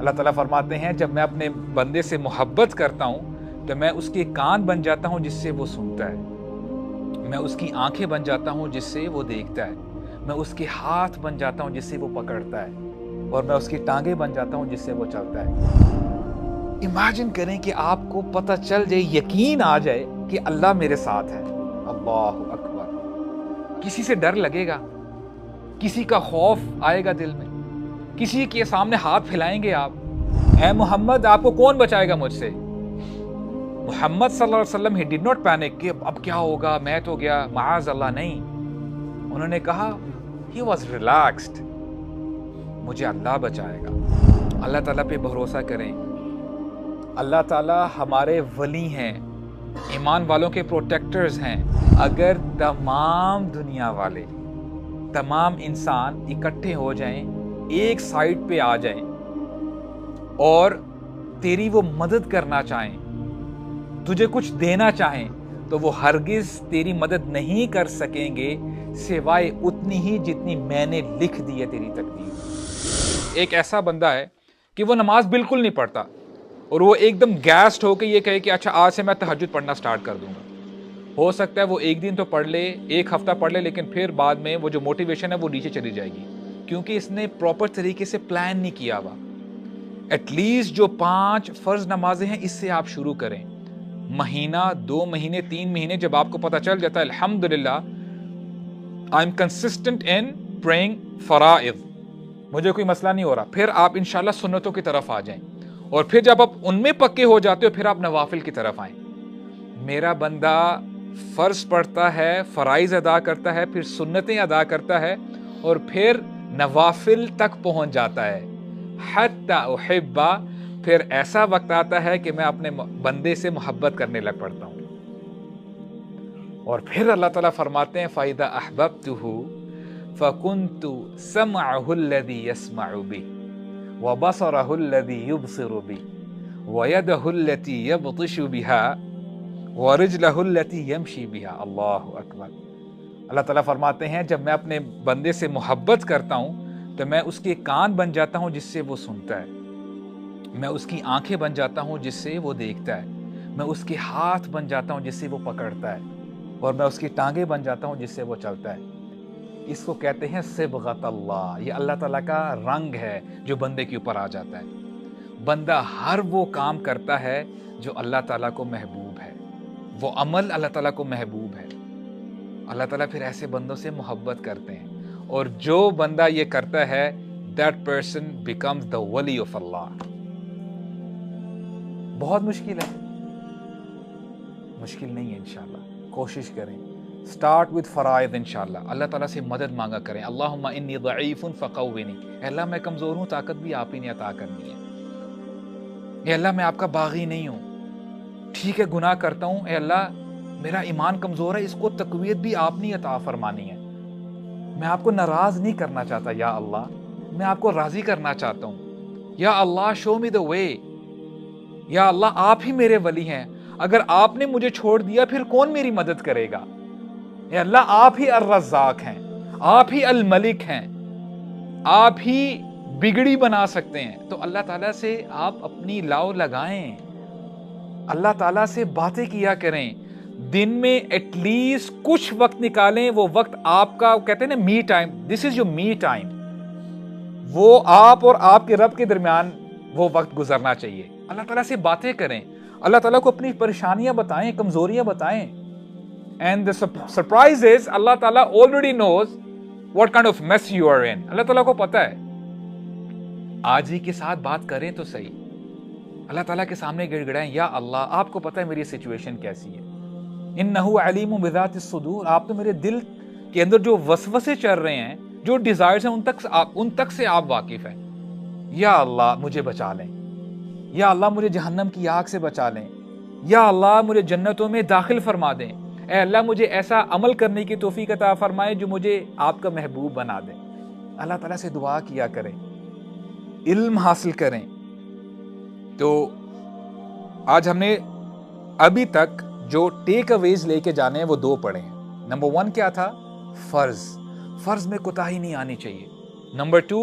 اللہ تعالیٰ فرماتے ہیں جب میں اپنے بندے سے محبت کرتا ہوں تو میں اس کے کان بن جاتا ہوں جس سے وہ سنتا ہے، میں اس کی آنکھیں بن جاتا ہوں جس سے وہ دیکھتا ہے، میں اس کے ہاتھ بن جاتا ہوں جس سے وہ پکڑتا ہے، اور میں اس کی ٹانگیں بن جاتا ہوں جس سے وہ چلتا ہے۔ امیجن کریں کہ آپ کو پتہ چل جائے، یقین آ جائے کہ اللہ میرے ساتھ ہے۔ اللہ اکبر! کسی سے ڈر لگے گا؟ کسی کا خوف آئے گا دل میں؟ کسی کے سامنے ہاتھ پھیلائیں گے آپ؟ اے محمد، آپ کو کون بچائے گا مجھ سے؟ محمد صلی اللہ علیہ وسلم he did not panic کہ اب کیا ہوگا، میں تو گیا، معاذ اللہ، نہیں۔ انہوں نے کہا he was relaxed، مجھے اللہ بچائے گا۔ اللہ تعالیٰ پہ بھروسہ کریں۔ اللہ تعالیٰ ہمارے ولی ہیں، ایمان والوں کے پروٹیکٹرز ہیں۔ اگر تمام دنیا والے، تمام انسان اکٹھے ہو جائیں، ایک سائٹ پہ آ جائیں اور تیری وہ مدد کرنا چاہیں، تجھے کچھ دینا چاہیں، تو وہ ہرگز تیری مدد نہیں کر سکیں گے سوائے اتنی ہی جتنی میں نے لکھ دی ہے تیری تقدیر۔ ایک ایسا بندہ ہے کہ وہ نماز بالکل نہیں پڑھتا اور وہ ایک دم گیسڈ ہو کے یہ کہے کہ اچھا آج سے میں تہجد پڑھنا سٹارٹ کر دوں گا۔ ہو سکتا ہے وہ ایک دن تو پڑھ لے، ایک ہفتہ پڑھ لے، لیکن پھر بعد میں وہ جو موٹیویشن ہے وہ نیچے چلی جائے گی، کیونکہ اس نے پراپر طریقے سے پلان نہیں کیا ہوا۔ ایٹ لیسٹ جو 5 فرض نمازیں ہیں اس سے آپ شروع کریں۔ مہینہ، 2 مہینے، 3 مہینے جب آپ کو پتہ چل جاتا ہے الحمدللہ I am consistent in praying فرائض، مجھے کوئی مسئلہ نہیں ہو رہا، پھر آپ انشاءاللہ سنتوں کی طرف آ جائیں، اور پھر جب آپ ان میں پکے ہو جاتے ہو پھر آپ نوافل کی طرف آئیں۔ میرا بندہ فرض پڑھتا ہے، فرائض ادا کرتا ہے، پھر سنتیں ادا کرتا ہے، اور پھر نوافل تک پہنچ جاتا ہے۔ حتی احبہ، پھر ایسا وقت آتا ہے کہ میں اپنے بندے سے محبت کرنے لگ پڑتا ہوں۔ اور پھر اللہ تعالیٰ فرماتے ہیں فَإِذَا أَحْبَبْتُهُ فَكُنْتُ سَمْعَهُ الَّذِي يَسْمَعُ بِهِ وَبَصَرَهُ الَّذِي يُبْصِرُ بِهِ وَيَدَهُ الَّتِي يَبْطِشُ بِهَا وَرِجْلَهُ الَّتِي يَمْشِي بِهَا۔ اللہ اکبر! اللہ تعالیٰ فرماتے ہیں جب میں اپنے بندے سے محبت کرتا ہوں تو میں اس کے کان بن جاتا ہوں جس سے وہ سنتا ہے، میں اس کی آنکھیں بن جاتا ہوں جس سے وہ دیکھتا ہے، میں اس کے ہاتھ بن جاتا ہوں جس سے وہ پکڑتا ہے، اور میں اس کی ٹانگیں بن جاتا ہوں جس سے وہ چلتا ہے۔ اس کو کہتے ہیں صبغۃ اللہ۔ یہ اللہ تعالیٰ کا رنگ ہے جو بندے کے اوپر آ جاتا ہے۔ بندہ ہر وہ کام کرتا ہے جو اللہ تعالیٰ کو محبوب ہے، وہ عمل اللہ تعالیٰ کو محبوب ہے۔ اللہ تعالیٰ پھر ایسے بندوں سے محبت کرتے ہیں، اور جو بندہ یہ کرتا ہے that person becomes the wali of Allah۔ بہت مشکل ہے؟ مشکل نہیں ہے انشاءاللہ، کوشش کریں۔ سٹارٹ with فرائض انشاءاللہ۔ اللہ تعالیٰ سے مدد مانگا کریں۔ اللہم انی ضعیف فقوینی، اے اللہ میں کمزور ہوں، طاقت بھی آپ ہی نے عطا کرنی ہے۔ اے اللہ میں آپ کا باغی نہیں ہوں، ٹھیک ہے گناہ کرتا ہوں، اے اللہ میرا ایمان کمزور ہے، اس کو تقویت بھی آپ نے عطا فرمانی ہے۔ میں آپ کو ناراض نہیں کرنا چاہتا یا اللہ، میں آپ کو راضی کرنا چاہتا ہوں۔ یا اللہ شو می دا وے، یا اللہ آپ ہی میرے ولی ہیں، اگر آپ نے مجھے چھوڑ دیا پھر کون میری مدد کرے گا؟ اے اللہ آپ ہی الرزاق ہیں، آپ ہی الملک ہیں، آپ ہی بگڑی بنا سکتے ہیں۔ تو اللہ تعالیٰ سے آپ اپنی لاؤ لگائیں، اللہ تعالیٰ سے باتیں کیا کریں، دن میں ایٹ لیسٹ کچھ وقت نکالیں۔ وہ وقت آپ کا، کہتے ہیں نا me time, this is your me time, وہ آپ اور آپ کے رب کے درمیان وہ وقت گزرنا چاہیے۔ اللہ تعالیٰ سے باتیں کریں، اللہ تعالیٰ کو اپنی پریشانیاں بتائیں، کمزوریاں بتائیں۔ اینڈ the surprise is اللہ تعالیٰ already knows what kind of mess you are in۔ اللہ تعالیٰ کو پتا ہے۔ آج ہی کے ساتھ بات کریں تو صحیح، اللہ تعالیٰ کے سامنے گڑ گڑائیں، یا اللہ آپ کو پتا ہے میری سچویشن کیسی ہے، انہ علیم بذات الصدور، آپ تو میرے دل کے اندر جو وسوسے چل رہے ہیں، جو ڈیزائرز ہیں، ان تک سے آپ واقف ہیں۔ یا اللہ مجھے بچا لیں، یا اللہ مجھے جہنم کی آگ سے بچا لیں، یا اللہ مجھے جنتوں میں داخل فرما دیں، اے اللہ مجھے ایسا عمل کرنے کی توفیق عطا فرمائے جو مجھے آپ کا محبوب بنا دے۔ اللہ تعالیٰ سے دعا کیا کریں، علم حاصل کریں۔ تو آج ہم نے ابھی تک جو ٹیک اویز لے کے جانے ہیں وہ 2 پڑھے ہیں۔ نمبر 1 کیا تھا؟ فرض میں کوتاہی نہیں آنی چاہیے۔ Number 2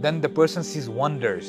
then the person sees wonders.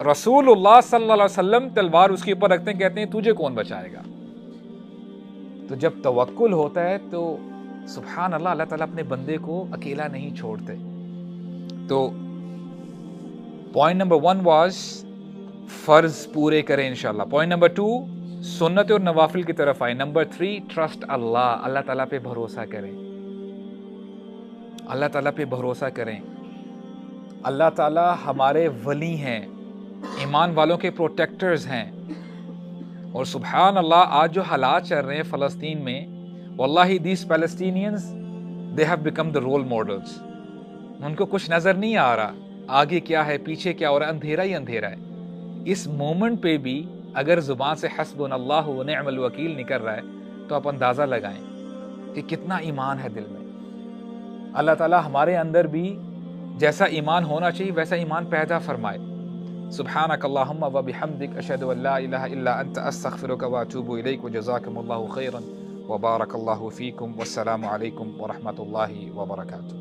رسول اللہ صلی اللہ علیہ وسلم تلوار اس کے اوپر رکھتے ہیں, کہتے ہیں تجھے کون بچائے گا. تو جب توکل ہوتا ہے تو سبحان اللہ, اللہ تعالیٰ اپنے بندے کو اکیلا نہیں چھوڑتے. تو پوائنٹ نمبر 1 واز فرض پورے کریں انشاءاللہ. پوائنٹ نمبر 2 سنت اور نوافل کی طرف آئے. نمبر 3 ٹرسٹ اللہ, اللہ تعالیٰ پہ بھروسہ کریں, اللہ تعالیٰ پہ بھروسہ کریں. اللہ تعالیٰ ہمارے ولی ہیں, ایمان والوں کے پروٹیکٹرز ہیں. اور سبحان اللہ آج جو حالات چل رہے ہیں فلسطین میں, واللہ these Palestinians they have become the role models. ان کو کچھ نظر نہیں آ رہا آگے کیا ہے پیچھے کیا, اور اندھیرا ہی اندھیرا ہے. اس مومنٹ پہ بھی اگر زبان سے حسبنا اللہ و نعم الوکیل نکل رہا ہے تو آپ اندازہ لگائیں کہ کتنا ایمان ہے دل میں. اللہ تعالیٰ ہمارے اندر بھی جیسا ایمان ہونا چاہیے ویسا ایمان پیدا فرمائے. سبحانک اللہم و بحمدک اشہد ان لا الہ الا انت استغفرک و اتوب الیک وجزاکم اللہ خیرا وبارک اللہ فیکم والسلام علیکم ورحمۃ اللہ وبرکاتہ.